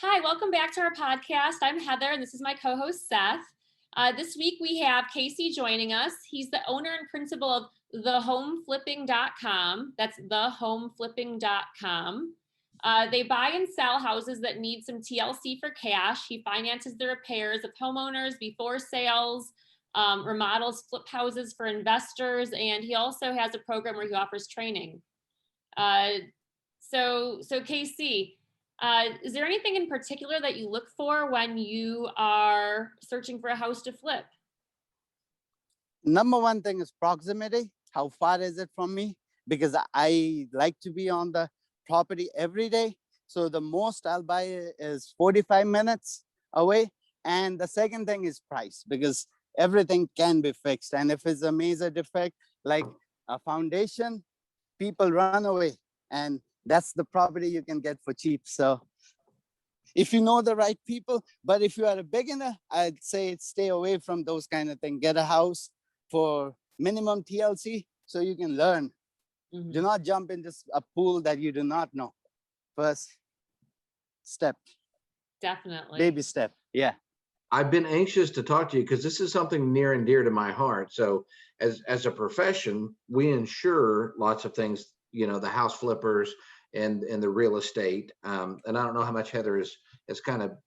Hi, welcome back to our podcast. I'm Heather, and this is my co-host, Seth. This week, we have Casey joining us. He's the owner and principal of thehomeflipping.com. That's thehomeflipping.com. They buy and sell houses that need some TLC for cash. He finances the repairs of homeowners before sales, remodels flip houses for investors, and he also has a program where he offers training. So Casey, is there anything in particular that you look for when you are searching for a house to flip? Number one thing is proximity. How far is it from me? Because I like to be on the property every day. So the most I'll buy is 45 minutes away. And the second thing is price, because everything can be fixed. And if it's a major defect, like a foundation, people run away. And that's the property you can get for cheap. So if you know the right people, but if you are a beginner, I'd say stay away from those kind of things. Get a house for minimum TLC so you can learn. Mm-hmm. Do not jump into a pool that you do not know. First step. Definitely. Baby step. Yeah. I've been anxious to talk to you because this is something near and dear to my heart. So as a profession, we insure lots of things, you know, the house flippers and the real estate. And I don't know how much Heather has kind of,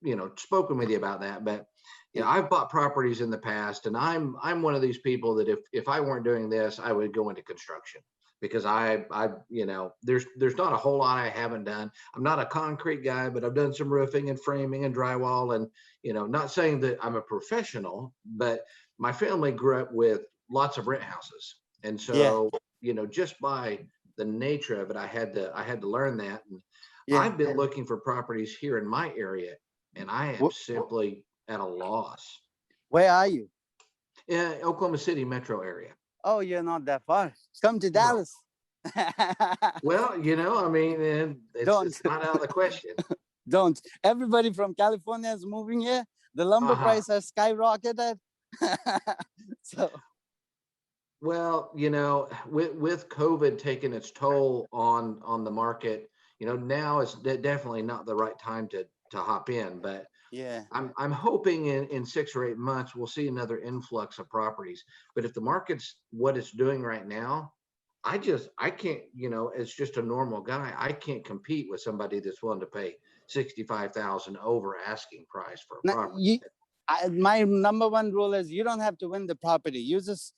you know, spoken with you about that, but you know, I've bought properties in the past, and I'm one of these people that if I weren't doing this, I would go into construction, because I you know, there's not a whole lot I haven't done. I'm not a concrete guy, but I've done some roofing and framing and drywall, and you know, not saying that I'm a professional, but my family grew up with lots of rent houses, and so you know, just by the nature of it, I had to learn that. And I've been looking for properties here in my area, and I am simply at a loss. Where are you? In Oklahoma City metro area. Oh, you're not that far. Come to Dallas. Well, you know, I mean, it's not out of the question. Don't. Everybody from California is moving here. The lumber price has skyrocketed. So. Well, you know, with COVID taking its toll on the market, you know, now is definitely not the right time to hop in. But yeah, I'm hoping in 6 or 8 months we'll see another influx of properties. But if the market's what it's doing right now, I can't, you know, as just a normal guy, I can't compete with somebody that's willing to pay $65,000 over asking price for a property. My number one rule is you don't have to win the property. You just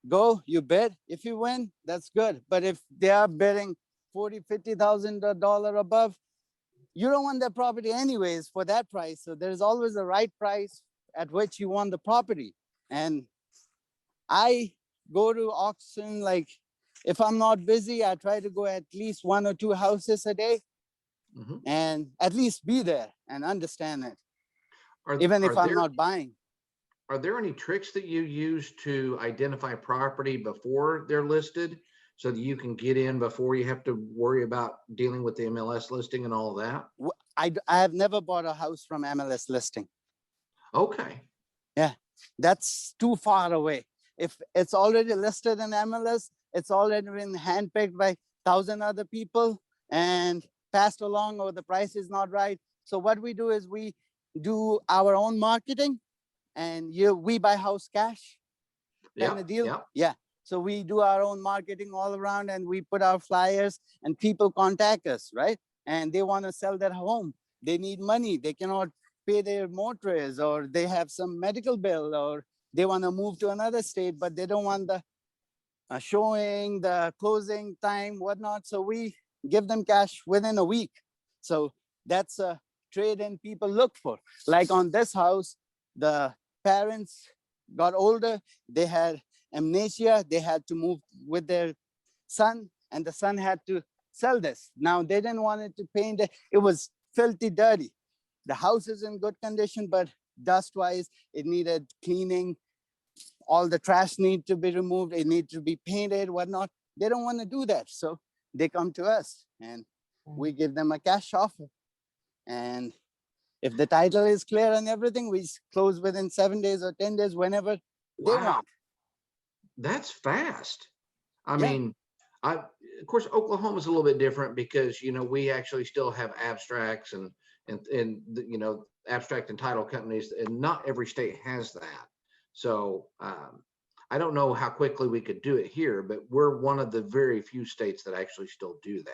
go, you bid. If you win, that's good. But if they are bidding $40,000-$50,000 above, you don't want that property anyways for that price. So there's always a right price at which you want the property. And I go to auction, like if I'm not busy, I try to go at least 1 or 2 houses a day, and at least be there and understand it, even if I'm not buying. Are there any tricks that you use to identify property before they're listed, so that you can get in before you have to worry about dealing with the MLS listing and all of that? I have never bought a house from MLS listing. Okay. Yeah, that's too far away. If it's already listed in MLS, it's already been handpicked by 1,000 other people and passed along, or the price is not right. So what we do is we do our own marketing, and we buy house cash. Kind of deal. Yeah. So we do our own marketing all around, and we put our flyers, and people contact us, right? And they want to sell their home. They need money. They cannot pay their mortgage, or they have some medical bill, or they want to move to another state, but they don't want the showing, the closing time, whatnot. So we give them cash within a week. So that's a trade-in people look for. Like on this house, the parents got older. They had amnesia. They had to move with their son, and the son had to sell this. Now they didn't want it to paint it. It was filthy dirty. The house is in good condition, but dust-wise, it needed cleaning. All the trash need to be removed. It needs to be painted, whatnot. They don't want to do that. So they come to us, and we give them a cash offer. And if the title is clear and everything, we close within 7 days or 10 days, whenever they want. That's fast. I mean, of course, Oklahoma is a little bit different because, you know, we actually still have abstracts and abstract and title companies, and not every state has that. So I don't know how quickly we could do it here, but we're one of the very few states that actually still do that.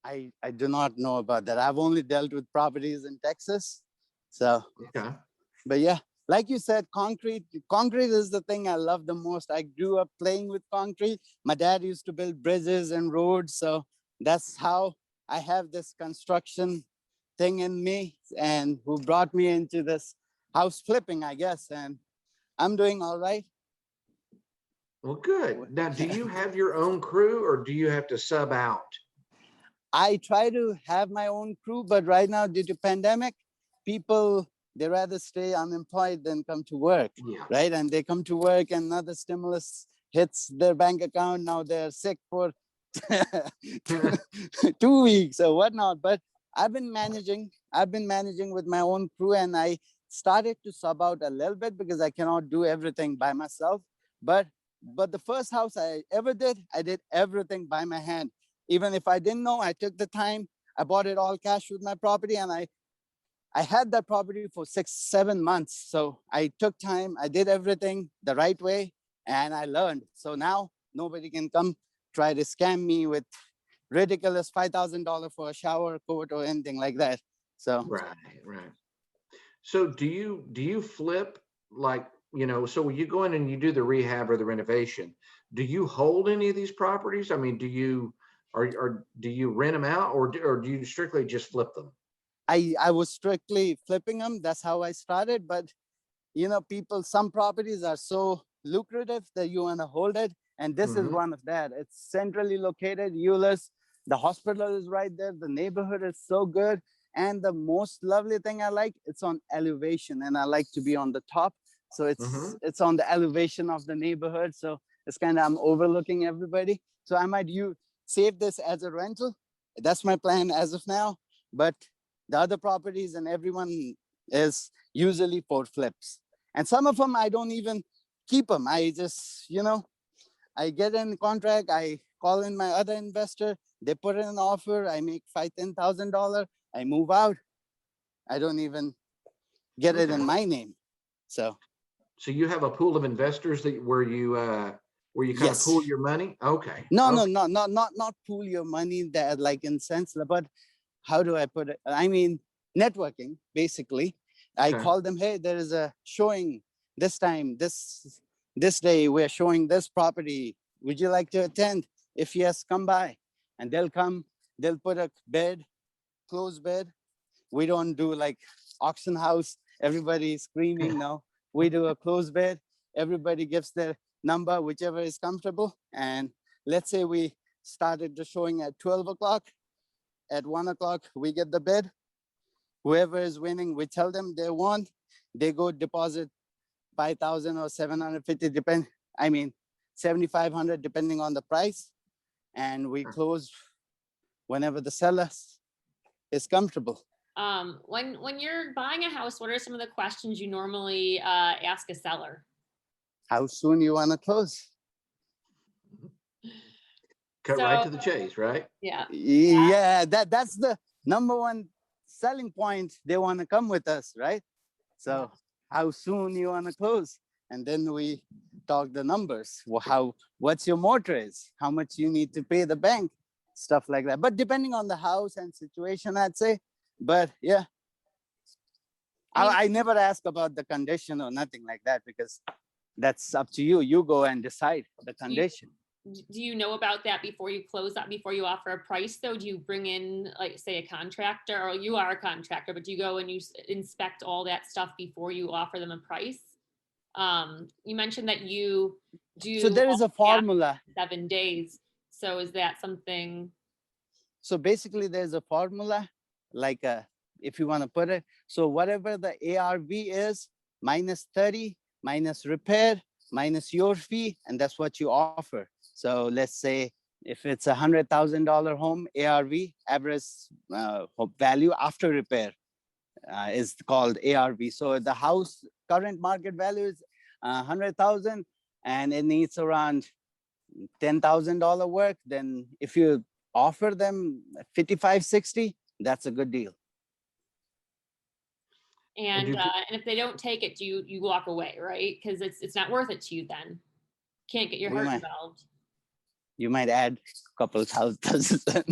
I do not know about that. I've only dealt with properties in Texas. So, Okay. but yeah, like you said, concrete is the thing I love the most. I grew up playing with concrete. My dad used to build bridges and roads. So that's how I have this construction thing in me, and who brought me into this house flipping, I guess. And I'm doing all right. Well, good. Now, do you have your own crew or do you have to sub out? I try to have my own crew, but right now, due to pandemic, people, they rather stay unemployed than come to work, Yeah. right? And they come to work and another stimulus hits their bank account. Now they're sick for 2 weeks or whatnot. But I've been managing with my own crew, and I started to sub out a little bit because I cannot do everything by myself. But the first house I ever did, I did everything by my hand. Even if I didn't know, I took the time. I bought it all cash with my property, and I had that property for 6-7 months. So I took time, I did everything the right way, and I learned. So now nobody can come try to scam me with ridiculous $5,000 for a shower coat or anything like that. So Right. So do you flip, like, so when you go in and you do the rehab or the renovation, do you hold any of these properties? I mean, do you rent them out, or do you strictly just flip them? I was strictly flipping them. That's how I started. But some properties are so lucrative that you want to hold it. And this is Mhm. one of that. It's centrally located, Euless. The hospital is right there. The neighborhood is so good. And the most lovely thing I like, it's on elevation, and I like to be on the top. So Mhm. it's on the elevation of the neighborhood. So it's kind of, I'm overlooking everybody. So I might save this as a rental. That's my plan as of now. But the other properties and everyone is usually for flips. And some of them I don't even keep them. I just, I get in contract, I call in my other investor, they put in an offer, I make $5,000-$10,000, I move out. I don't even get it in Okay. my name. So So you have a pool of investors where you kind of yes. pool your money? Okay. No, Okay. not pool your money that like in sense, but how do I put it? I mean, networking, basically. I Okay. call them, hey, there is a showing this time, this day, we're showing this property. Would you like to attend? If yes, come by. And they'll come, they'll put a bed, closed bed. We don't do like auction house, everybody screaming. No, we do a closed bed. Everybody gives their number, whichever is comfortable. And let's say we started the showing at 12 o'clock. At 1 o'clock, we get the bid. Whoever is winning, we tell them they won. They go deposit 5,000 or 750, 7,500, depending on the price. And we close whenever the seller is comfortable. When you're buying a house, what are some of the questions you normally ask a seller? How soon you want to close? Cut right to the chase, right? Yeah. Yeah, that's the number one selling point. They want to come with us, right? So how soon you want to close? And then we talk the numbers. What's your mortgage? How much you need to pay the bank? Stuff like that. But depending on the house and situation, I'd say. But yeah, I never ask about the condition or nothing like that, because that's up to you. You go and decide the condition. Do you know about that before you close that, before you offer a price though? Do you bring in, like, say, a contractor, or you are a contractor, but do you go and you inspect all that stuff before you offer them a price? You mentioned that you do. So there is a formula. 7 days. So is that something? So basically there's a formula, like if you want to put it. So whatever the ARV is, minus 30, minus repair, minus your fee, and that's what you offer. So let's say if it's $100,000 home, ARV, average value after repair, is called ARV. So the house current market value is 100,000, and it needs around $10,000 work, then if you offer them 55, 60, that's a good deal. And did you- and if they don't take it, you walk away, right? Because it's not worth it to you then. Can't get your We heart might- involved. You might add a couple thousand.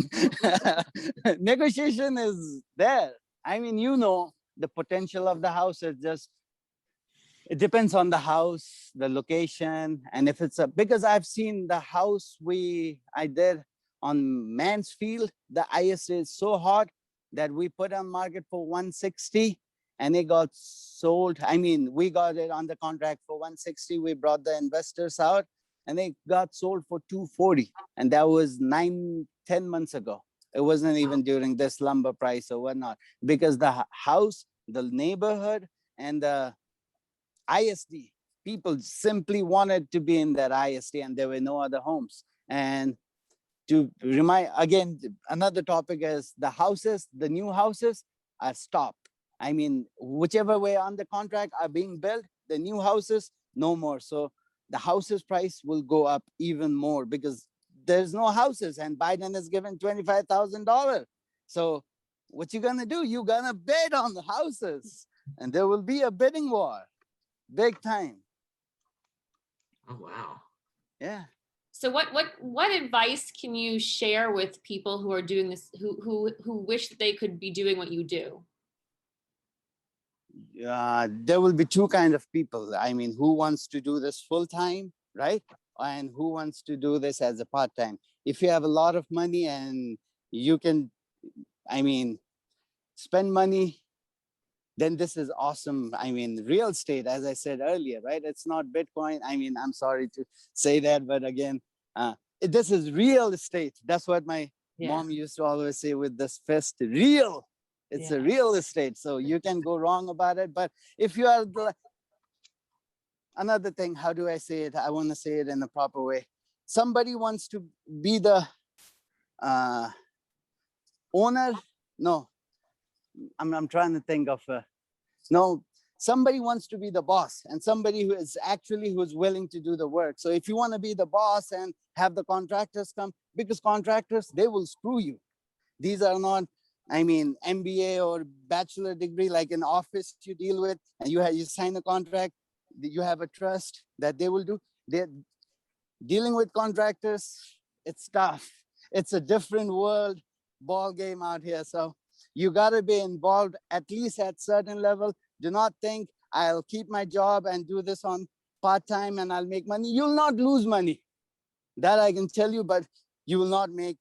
Negotiation is there. I mean, you know, the potential of the house is just, it depends on the house, the location, and if it's a, because I've seen the house I did on Mansfield, the IS is so hot that we put on market for 160 and it got sold. I mean, we got it on the contract for 160. We brought the investors out and it got sold for 240. And that was 9, 10 months ago. It wasn't even during this lumber price or whatnot, because the house, the neighborhood, and the ISD, people simply wanted to be in that ISD and there were no other homes. And to remind, again, another topic is the houses, the new houses are stopped. I mean, whichever way on the contract are being built, the new houses, no more. So the houses price will go up even more because there's no houses and Biden is given $25,000. So what you gonna do? You're gonna bid on the houses and there will be a bidding war, big time. Oh, wow. Yeah. So what advice can you share with people who are doing this, who wish that they could be doing what you do? There will be two kind of people. I mean, who wants to do this full time, right? And who wants to do this as a part time. If you have a lot of money and you can, I mean, spend money, then this is awesome. I mean, real estate, as I said earlier, right? It's not Bitcoin. I mean, I'm sorry to say that, but again, this is real estate. That's what my mom used to always say with this fist, real. It's a real estate. So you can go wrong about it. But if you are another thing, how do I say it? I want to say it in a proper way. Somebody wants to be the owner. No, I'm trying to think of no, somebody wants to be the boss and somebody who's willing to do the work. So if you want to be the boss and have the contractors come, because contractors, they will screw you. These are not, I mean, MBA or bachelor degree, like in office you deal with, and you sign a contract, you have a trust that they will do. They're dealing with contractors, it's tough. It's a different world ball game out here. So you got to be involved at least at certain level. Do not think I'll keep my job and do this on part-time and I'll make money. You'll not lose money. That I can tell you, but you will not make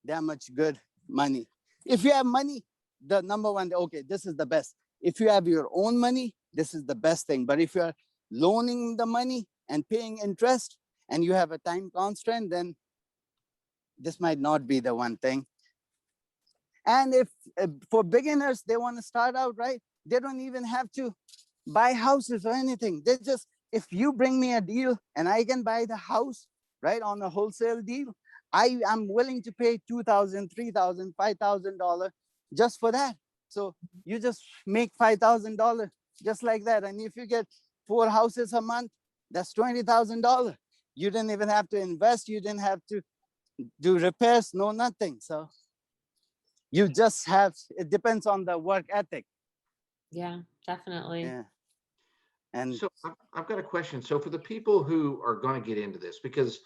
that much good money. If you have money, the number one, okay, this is the best. If you have your own money, this is the best thing. But if you're loaning the money and paying interest and you have a time constraint, then this might not be the one thing. And if for beginners, they want to start out, right? They don't even have to buy houses or anything. They just, if you bring me a deal and I can buy the house, right, on a wholesale deal, I am willing to pay $2,000, $3,000, $5,000 just for that. So you just make $5,000 just like that. And if you get 4 houses a month, that's $20,000. You didn't even have to invest. You didn't have to do repairs, no, nothing. So you just have, it depends on the work ethic. Yeah, definitely. Yeah. And so I've got a question. So for the people who are going to get into this, because,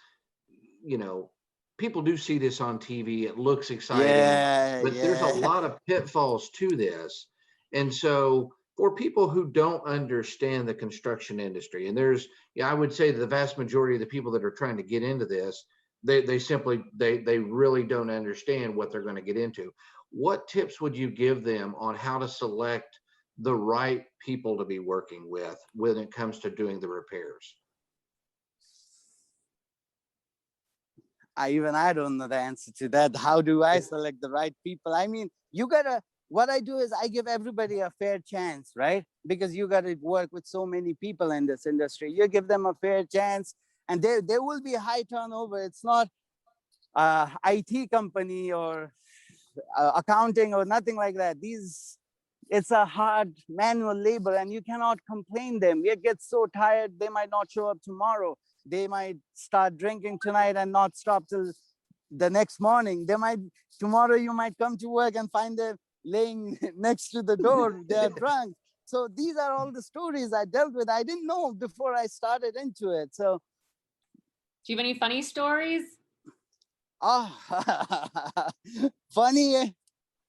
you know, people do see this on TV, it looks exciting, but there's a lot of pitfalls to this. And so for people who don't understand the construction industry, and there's, I would say the vast majority of the people that are trying to get into this, they simply, they really don't understand what they're going to get into. What tips would you give them on how to select the right people to be working with when it comes to doing the repairs? I don't know the answer to that. How do I select the right people? I mean, you gotta, what I do is I give everybody a fair chance, right? Because you gotta work with so many people in this industry. You give them a fair chance and there will be a high turnover. It's not IT company or accounting or nothing like that. It's a hard manual labor and you cannot complain them. You get so tired, they might not show up tomorrow. they might start drinking tonight and not stop till the next morning. Tomorrow you might come to work and find them laying next to the door, they're drunk. So these are all the stories I dealt with. I didn't know before I started into it. So, do you have any funny stories? funny.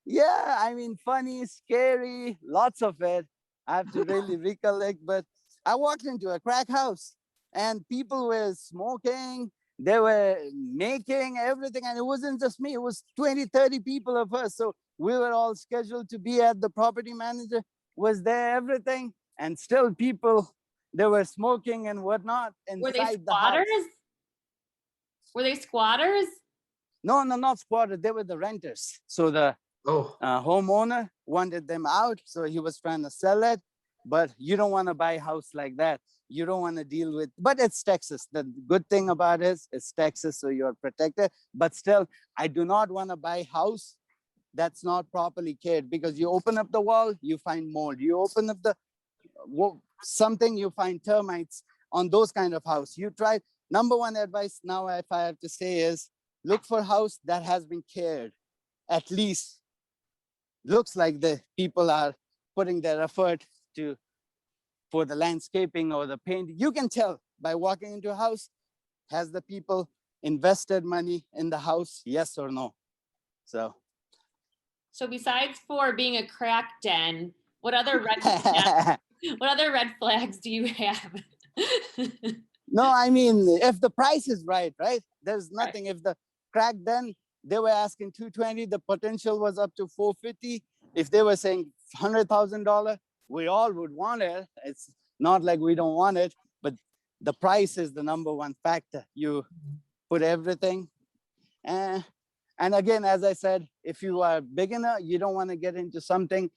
Yeah, I mean, funny, scary, lots of it. I have to really recollect, but I walked into a crack house and people were smoking, they were making everything. And it wasn't just me, it was 20, 30 people of us. So we were all scheduled to be at the property manager was there, everything. And still people, they were smoking and whatnot Were they inside the house. squatters? Were they squatters? No, not squatters. They were the renters. So the homeowner wanted them out, so he was trying to sell it. But you don't want to buy a house like that. You don't want to deal with, but it's Texas. The good thing about it is it's Texas, so you're protected. But still, I do not want to buy a house that's not properly cared, because you open up the wall, you find mold. You open up the something, you find termites on those kind of house. You try. Number one advice now, if I have to say, is look for a house that has been cared. At least looks like the people are putting their effort for the landscaping or the paint. You can tell by walking into a house, has the people invested money in the house, yes or no? So besides for being a crack den, what other red flags do you have? No, I mean, if the price is right, there's nothing. Right. If the crack den, they were asking $220, the potential was up to $450. If they were saying $100,000, we all would want it. It's not like we don't want it, but the price is the number one factor. You put everything. And again, as I said, if you are a beginner, you don't want to get into something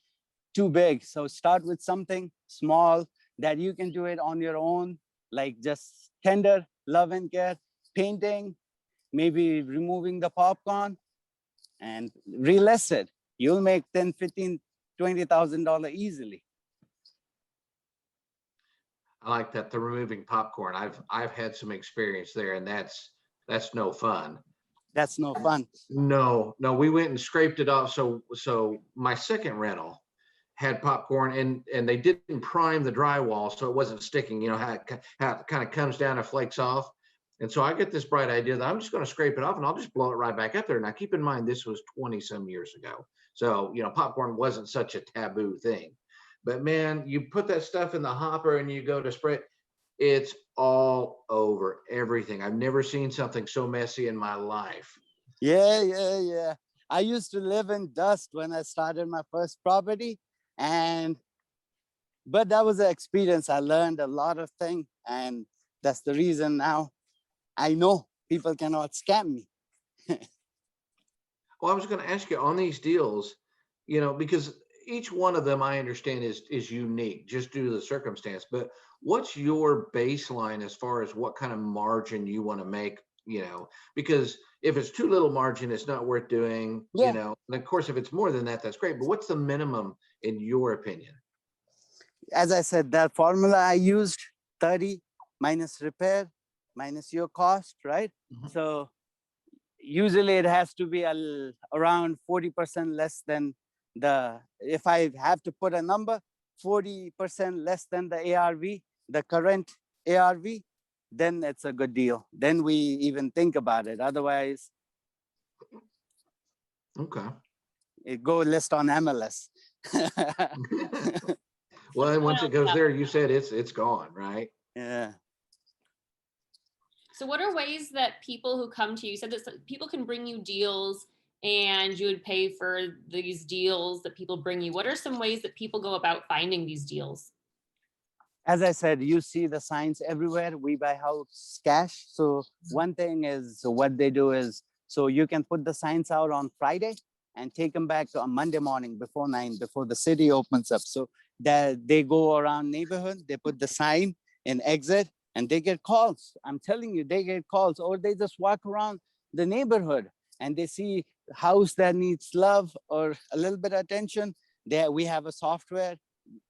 too big. So start with something small that you can do it on your own, like just tender love and care, painting, maybe removing the popcorn, and relist it. You'll make $10, $15, $20,000 easily. I like that, the removing popcorn. I've had some experience there, and that's no fun. That's no fun. No, we went and scraped it off. So my second rental had popcorn, and they didn't prime the drywall, so it wasn't sticking. You know how it kind of comes down and flakes off. And so I get this bright idea that I'm just going to scrape it off and I'll just blow it right back up there. Now, keep in mind, this was 20 some years ago. So, popcorn wasn't such a taboo thing. But man, you put that stuff in the hopper and you go to spray it, it's all over everything. I've never seen something so messy in my life. Yeah. I used to live in dust when I started my first property. But that was an experience. I learned a lot of things. And that's the reason now I know people cannot scam me. Well, I was going to ask you on these deals, because each one of them I understand is unique just due to the circumstance. But what's your baseline as far as what kind of margin you want to make? Because if it's too little margin, it's not worth doing. And of course, if it's more than that, that's great. But what's the minimum in your opinion? As I said, that formula I used, 30 minus repair minus your cost, right? Mm-hmm. So usually it has to be around 40% less than if I have to put a number, 40% less than the ARV, the current ARV, then it's a good deal. Then we even think about it. Otherwise, okay, it go list on MLS. Well, and once it goes there, you said it's gone, right? Yeah. So what are ways that people who come to you, said that people can bring you deals and you would pay for these deals that people bring you? What are some ways that people go about finding these deals? As I said, you see the signs everywhere. We buy house cash. So one thing is what they do is, so you can put the signs out on Friday and take them back on Monday morning before 9, before the city opens up. So that they go around neighborhood, they put the sign in exit, and they get calls. I'm telling you, they get calls, or they just walk around the neighborhood and they see a house that needs love or a little bit of attention. We have a software.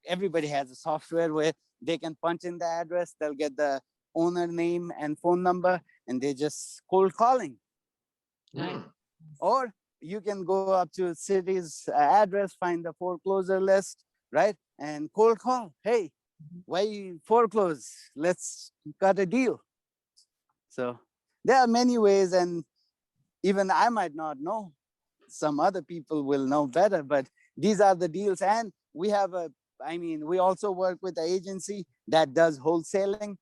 Everybody has a software where they can punch in the address. They'll get the owner name and phone number, and they just cold calling. Nice. Mm. Or you can go up to city's address, find the foreclosure list, right? And cold call. Hey, why you foreclose? Let's cut a deal. So there are many ways, and even I might not know. Some other people will know better, but these are the deals. And we have we also work with an agency that does wholesaling.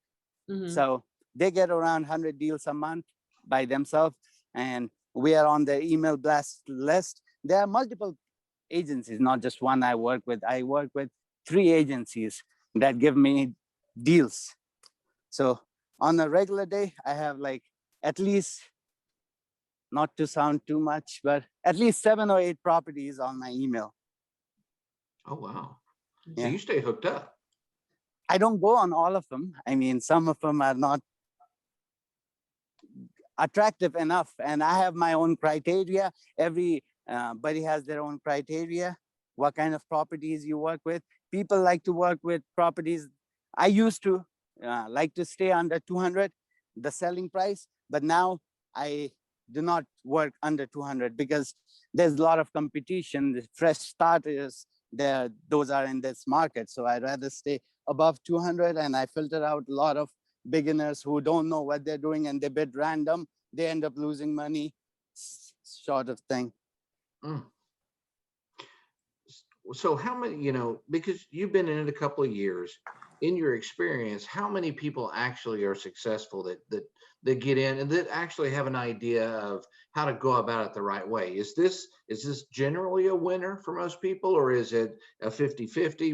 Mhm. So they get around 100 deals a month by themselves, and we are on their email blast list. There are multiple agencies, not just one I work with. I work with 3 agencies that give me deals. So on a regular day, I have like at least, not to sound too much, but at least 7 or 8 properties on my email. Oh, wow. So Yeah. you stay hooked up. I don't go on all of them. I mean, some of them are not attractive enough, and I have my own criteria. Everybody has their own criteria. What kind of properties you work with? People like to work with properties. I used to like to stay under 200, the selling price, but now I do not work under 200 because there's a lot of competition. The fresh starters, those are in this market. So I'd rather stay above 200, and I filter out a lot of beginners who don't know what they're doing and they bid random. They end up losing money, sort of thing. Mm. So how many, because you've been in it a couple of years, in your experience, how many people actually are successful that get in and that actually have an idea of how to go about it the right way? Is this generally a winner for most people, or is it a 50-50?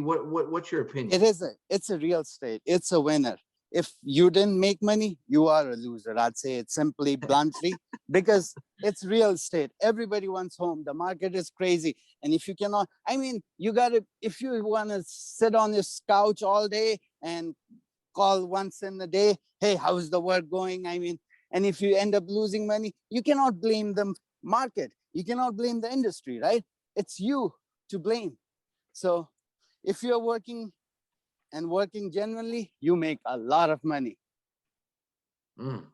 What's your opinion? It's a real estate. It's a winner. If you didn't make money, you are a loser. I'd say it simply bluntly, because it's real estate. Everybody wants home. The market is crazy. And if you cannot, if you want to sit on your couch all day and call once in a day, hey, how's the work going? And if you end up losing money, you cannot blame the market. You cannot blame the industry, right? It's you to blame. So if you're working genuinely, you make a lot of money. Mm.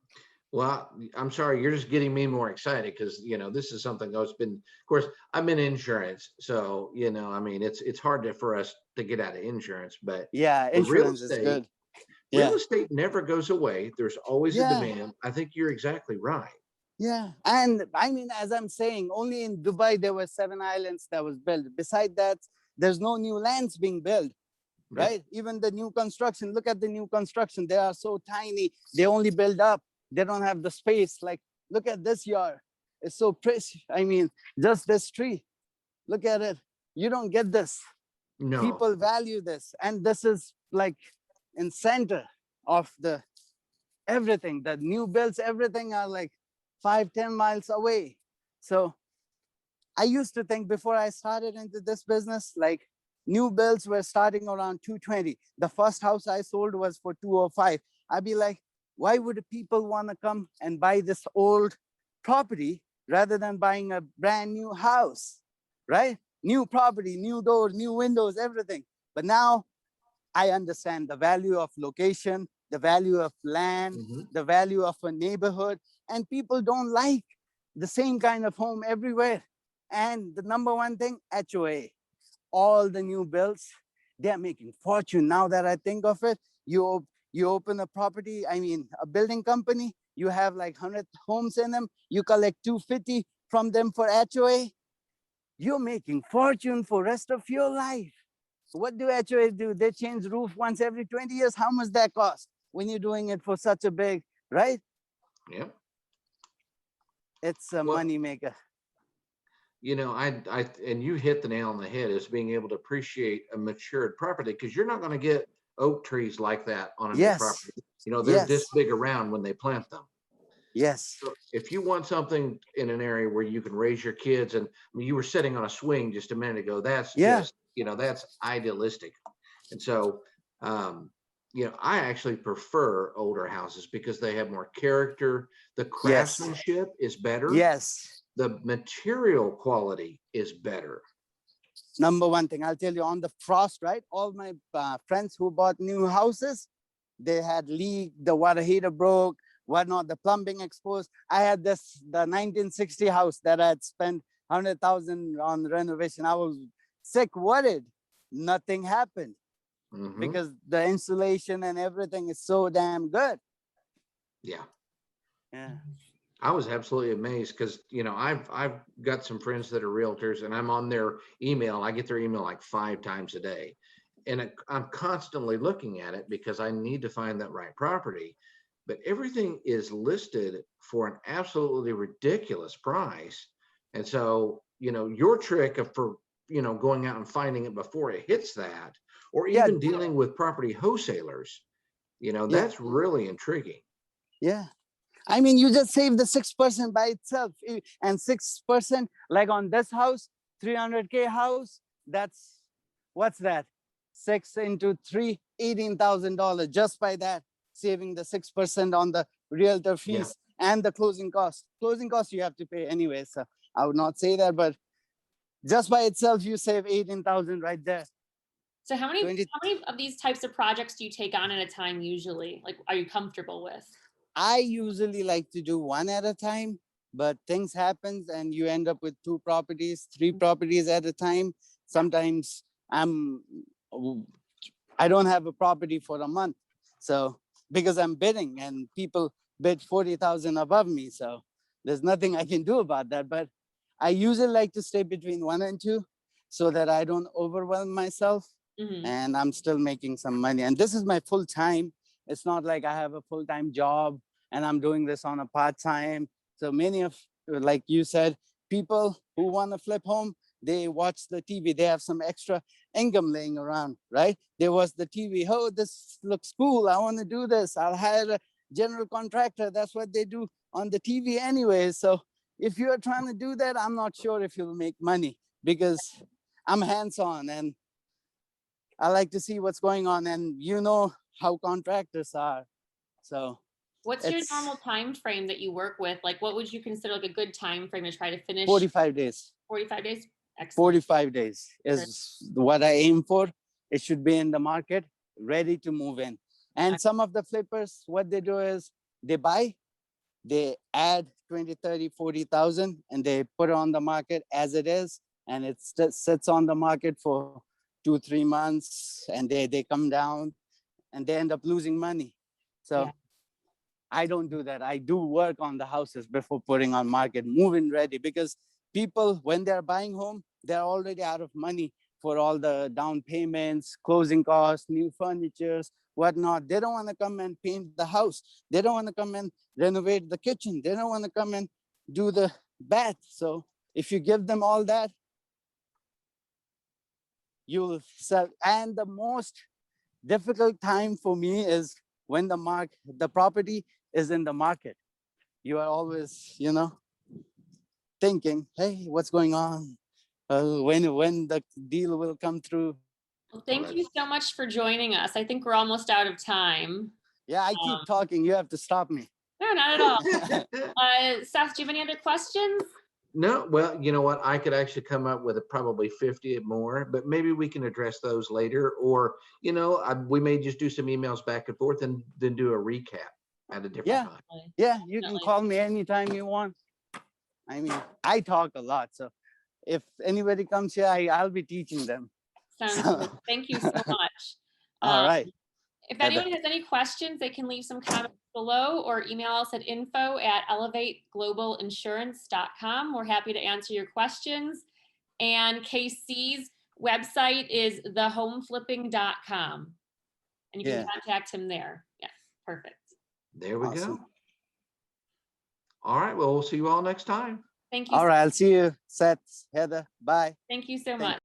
Well, I'm sorry, you're just getting me more excited because this is something that's been, of course, I'm in insurance, so it's hard for us to get out of insurance, but Yeah, the real insurance is good. real Yeah, estate never goes away. There's always a yeah, demand. I think you're exactly right. yeah. And as I'm saying, only in Dubai there were 7 islands that was built. Beside that, there's no new lands being built, Yep. right? Even the new construction, look at the new construction. They are so tiny. They only build up. They don't have the space. Like, look at this yard. It's so pretty. Just this tree. Look at it. You don't get this. No. People value this, and this is like in center of the everything. The new builds, everything are like 5-10 miles away. So I used to think, before I started into this business, like, new builds were starting around 220. The first house I sold was for 205. I'd be like, why would people want to come and buy this old property rather than buying a brand new house, right? New property, new doors, new windows, everything. But now I understand the value of location, the value of land, Mhm. the value of a neighborhood, and people don't like the same kind of home everywhere. And the number one thing, HOA. All the new builds, they're making fortune. Now that I think of it, you open a property, a building company, you have like 100 homes in them, you collect 250 from them for HOA, you're making fortune for rest of your life. What do HOAs do? They change roof once every 20 years. How much that cost when you're doing it for such a big, right? Yep. It's a Well, money maker. I and you hit the nail on the head, is being able to appreciate a matured property, because you're not going to get oak trees like that on a new Yes, property. They're yes, this big around when they plant them. yes, So if you want something in an area where you can raise your kids, and you were sitting on a swing just a minute ago, that's yeah, just, that's idealistic. And so, I actually prefer older houses because they have more character. The yes, craftsmanship is better. yes. The material quality is better. Number one thing, I'll tell you, on the frost, right? All my friends who bought new houses, they had leak, the water heater broke, whatnot, the plumbing exposed. I had the 1960 house that I had spent 100,000 on renovation. I was sick, worried. Nothing happened Mhm. because the insulation and everything is so damn good. Yeah. Yeah. I was absolutely amazed because, you know, I've got some friends that are realtors and I'm on their email. I get their email like 5 times a day. And I'm constantly looking at it because I need to find that right property. But everything is listed for an absolutely ridiculous price. And so, you know, your trick of for, you know, going out and finding it before it hits that, or Yeah. even dealing with property wholesalers, you know, Yeah. that's really intriguing. Yeah. I mean, you just save the 6% by itself. And 6%, like on this house, 300K house, that's, what's that? 6 into 3, $18,000 just by that, saving the 6% on the realtor Yeah. fees and the closing costs. Closing costs you have to pay anyway, so I would not say that, but just by itself, you save 18,000 right there. So how many 20 of these types of projects do you take on at a time usually? Like, are you comfortable with? I usually like to do one at a time, but things happen and you end up with 2 properties, 3 properties at a time. Sometimes I don't have a property for a month. So because I'm bidding and people bid 40,000 above me. So there's nothing I can do about that. But I usually like to stay between 1 and 2 so that I don't overwhelm myself Mhm. and I'm still making some money. And this is my full time. It's not like I have a full-time job and I'm doing this on a part-time. So many of, like you said, people who want to flip home, they watch the TV, they have some extra income laying around, right? They watch the TV, oh, this looks cool, I want to do this, I'll hire a general contractor. That's what they do on the TV anyway. So if you're trying to do that, I'm not sure if you'll make money because I'm hands-on and I like to see what's going on, and you know how contractors are. So What's your it's normal time frame that you work with? Like, what would you consider like a good time frame to try to finish? 45 days. 45 days? Excellent. 45 days is what I aim for. It should be in the market, ready to move in. And some of the flippers, what they do is they buy, they add 20, 30, 40,000 and they put it on the market as it is. And it sits on the market for 2-3 months and they come down and they end up losing money. So Yeah. I don't do that. I do work on the houses before putting on market, moving ready, because people, when they're buying home, they're already out of money for all the down payments, closing costs, new furnitures, whatnot. They don't want to come and paint the house. They don't want to come and renovate the kitchen. They don't want to come and do the bath. So if you give them all that, you'll sell. And the most difficult time for me is when the property is in the market. You are always, you know, thinking, hey, what's going on? When the deal will come through. Well, thank you so much for joining us. I think we're almost out of time. Yeah, I keep talking. You have to stop me. No, not at all. Seth, do you have any other questions? No, well, you know what? I could actually come up with probably 50 more, but maybe we can address those later. Or, you know, we may just do some emails back and forth and then do a recap at a different time. Yeah, you can call me anytime you want. I mean, I talk a lot. So if anybody comes here, I'll be teaching them. Sounds good. Thank you so much. All right. If anyone has any questions, they can leave some comments below or email us at info@elevateglobalinsurance.com. We're happy to answer your questions. And KC's website is thehomeflipping.com. And you can contact him there. Yes, perfect. There we go. All right. Well, we'll see you all next time. Thank you. All right. I'll see you, Seth, Heather. Bye. Thank you so much.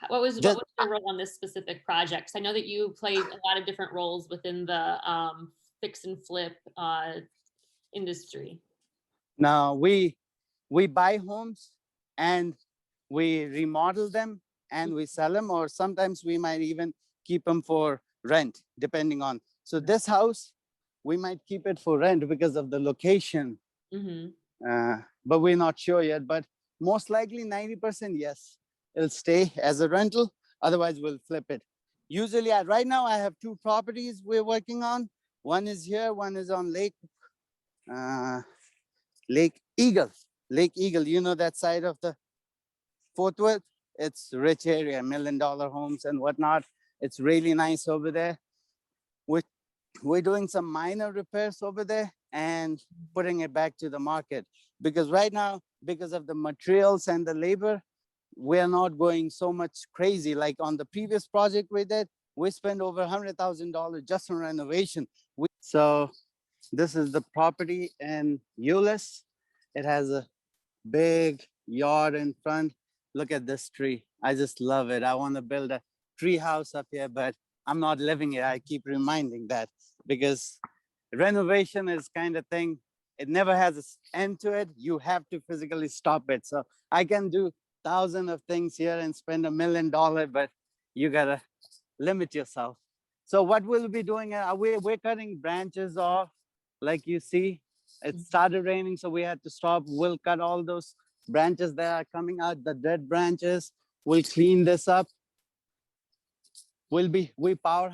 What was your role on this specific project? I know that you played a lot of different roles within the fix and flip industry. Now we buy homes and we remodel them and we sell them, or sometimes we might even keep them for rent, depending on. So this house, we might keep it for rent because of the location, but we're not sure yet. But most likely 90% yes, it'll stay as a rental. Otherwise, we'll flip it. usually right now I have 2 properties we're working on. One is here, one is on uh, Lake Eagle. Lake Eagle, you know that side of the Fort Worth? It's rich area, $1 million homes and whatnot. It's really nice over there. We're doing some minor repairs over there and putting it back to the market, because right now, because of the materials and the labor, we're not going so much crazy. Like on the previous project we did, we spent over $100,000 just on renovation. So this is the property in Euless. It has a big yard in front. Look at this tree. I just love it. I want to build a tree house up here, but I'm not living here. I keep reminding that, because renovation is kind of thing. It never has an end to it. You have to physically stop it. So I can do thousands of things here and spend $1 million, but you gotta limit yourself. So what we'll be doing, we're cutting branches off, like you see. It started raining, so we had to stop. We'll cut all those branches that are coming out, the dead branches. We'll clean this up. We power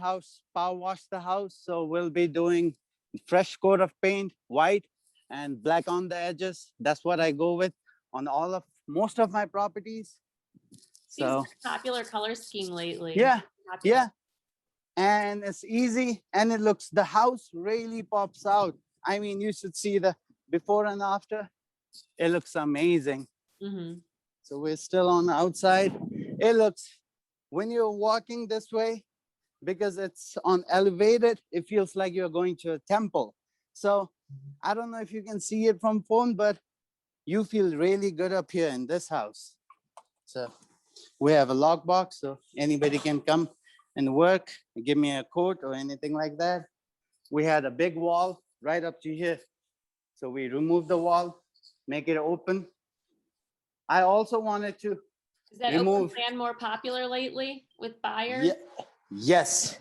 wash the house, so we'll be doing fresh coat of paint, white and black on the edges. That's what I go with on most of my properties. So Popular color scheme lately. yeah, Popular. yeah, and it's easy, and the house really pops out. I mean, you should see the before and after. It looks amazing. Mm-hmm. So we're still on the outside. It looks, when you're walking this way, because it's on elevated, it feels like you're going to a temple. So I don't know if you can see it from phone, but you feel really good up here in this house. So we have a lockbox, so anybody can come and work, give me a quote or anything like that. We had a big wall right up to here. So we removed the wall, make it open. I also wanted to Is that open plan more popular lately with buyers? Yeah, yes,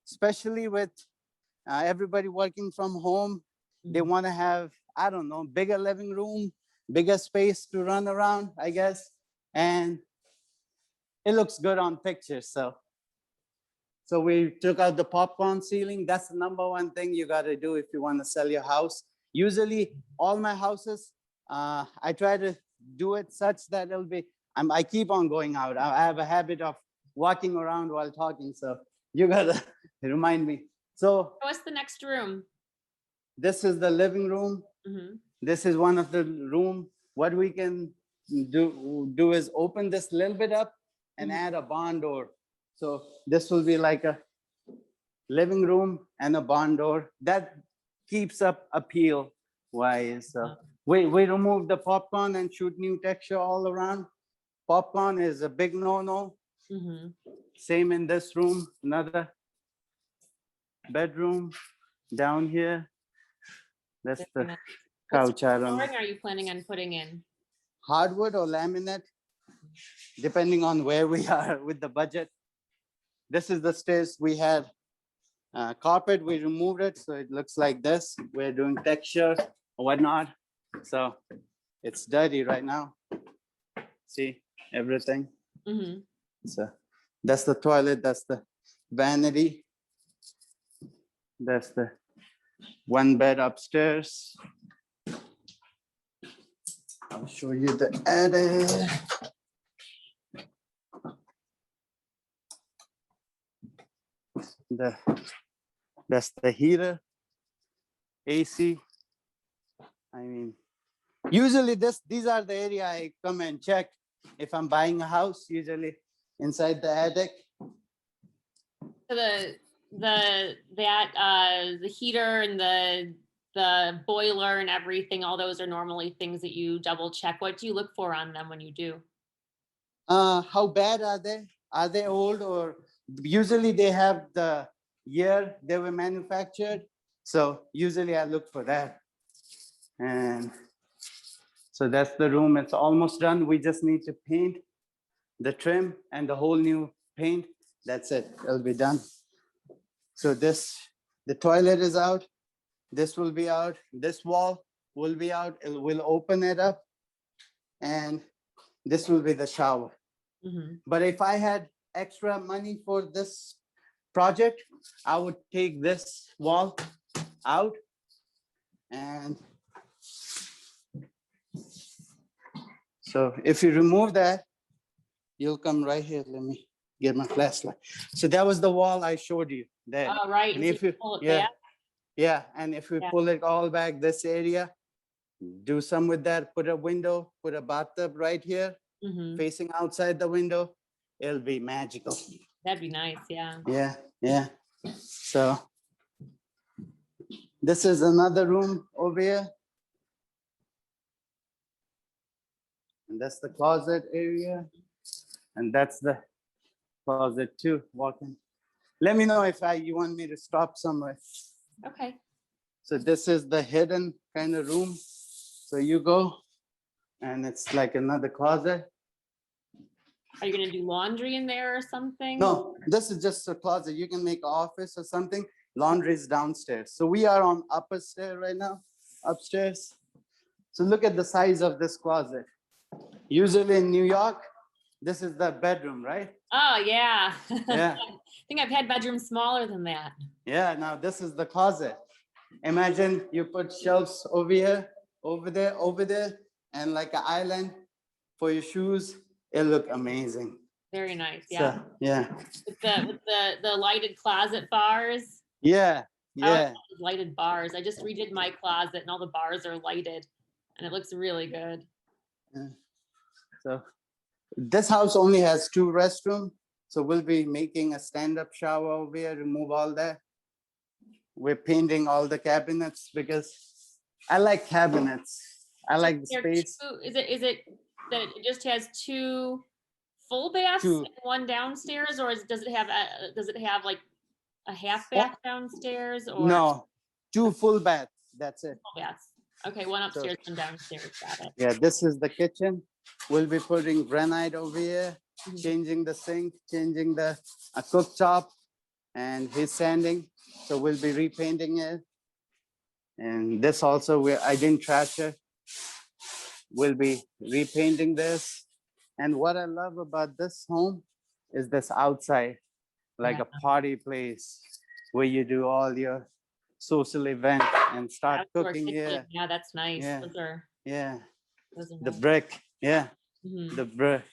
especially with everybody working from home. They want to have, I don't know, bigger living room, bigger space to run around, I guess. And it looks good on pictures. So we took out the popcorn ceiling. That's the number one thing you got to do if you want to sell your house. Usually all my houses, I try to do it such that it'll be, I keep on going out. I have a habit of walking around while talking. So you got to remind me. So what's the next room? This is the living room. Mm-hmm. This is one of the room. What we can do is open this little bit up and add a barn door. So this will be like a living room and a barn door. That keeps up appeal wise. We remove the popcorn and shoot new texture all around. Popcorn is a big no-no. Mm-hmm. Same in this room, another bedroom down here. That's the couch. What flooring are you planning on putting in? Hardwood or laminate, depending on where we are with the budget. This is the stairs. We had carpet, we removed it, so it looks like this. We're doing texture or whatnot. So it's dirty right now. See everything. Mm-hmm. So that's the toilet, that's the vanity. That's the one bed upstairs. I'll show you the attic. That's the heater, AC. I mean, usually these are the area I come and check if I'm buying a house, usually inside the attic. So the heater and the boiler and everything, all those are normally things that you double check. What do you look for on them when you do? How bad are they? Are they old? Or usually they have the year they were manufactured. So usually I look for that. And so that's the room. It's almost done. We just need to paint the trim and the whole new paint. That's it. It'll be done. So the toilet is out. This will be out. This wall will be out. We'll open it up. And this will be the shower. Mm-hmm. But if I had extra money for this project, I would take this wall out and so if you remove that, you'll come right here. Let me get my flashlight. So that was the wall I showed you there. Oh, right. And so if you you, pull it yeah, back. yeah, and if we Yeah. pull it all back this area, do some with that, put a window, put a bathtub right here, Mhm. facing outside the window, it'll be magical. That'd be nice. Yeah. Yeah, yeah. So this is another room over here. And that's the closet area. And that's the closet too, walking. Let me know if you want me to stop somewhere. Okay. So this is the hidden kind of room. So you go and it's like another closet. Are you gonna do laundry in there or something? No, this is just a closet. You can make an office or something. Laundry is downstairs. So we are on upper stair right now, upstairs. So look at the size of this closet. Usually in New York, this is the bedroom, right? Oh, yeah. Yeah. I think I've had bedrooms smaller than that. Yeah, now this is the closet. Imagine you put shelves over here, over there, and like an island for your shoes. It'll look amazing. Very nice. Yeah. So, yeah. With the lighted closet bars. Yeah. I like Yeah. those lighted bars. I just redid my closet and all the bars are lighted and it looks really good. So this house only has 2 restrooms. So we'll be making a stand-up shower over here, remove all that. We're painting all the cabinets because I like cabinets. I like the There are space. is it that it just has 2 full baths Two. and 1 downstairs, or does it have like a half bath downstairs or No, 2 full baths. That's it. full baths? Okay, 1 upstairs, 1 downstairs. Got it. Yeah, this is the kitchen. We'll be putting granite over here, Mhm. changing the sink, changing the cooktop, and he's sanding. So we'll be repainting it. And this also, I didn't trash it. We'll be repainting this. And what I love about this home is this outside, like Yeah. a party place where you do all your social event and start Outdoor cooking kitchen. here. Yeah, that's nice. Yeah. Yeah, Those are the nice. brick. Yeah, Mhm. the brick.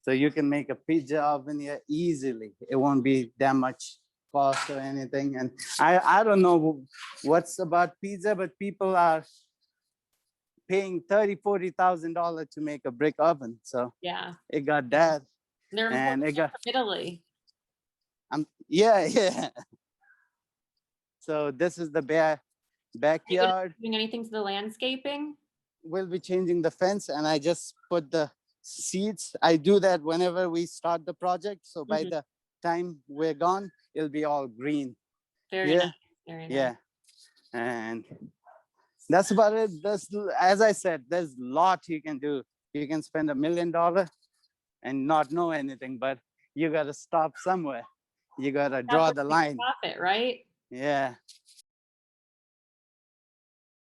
So you can make a pizza oven here easily. It won't be that much cost or anything. And I don't know what's about pizza, but people are paying $30,000-$40,000 to make a brick oven. So Yeah, it got that. they're And imported it got, from Italy. yeah, yeah. So this is the Are you gonna backyard. be doing anything to the landscaping? We'll be changing the fence and I just put the seeds. I do that whenever we start the project. So by Mhm. the time we're gone, it'll be all green. Very Yeah. nice. Very nice. Yeah. And that's about it. As I said, there's a lot you can do. You can spend $1 million and not know anything, but you got to stop somewhere. You got to draw That's the where you line. Profit, right? Yeah.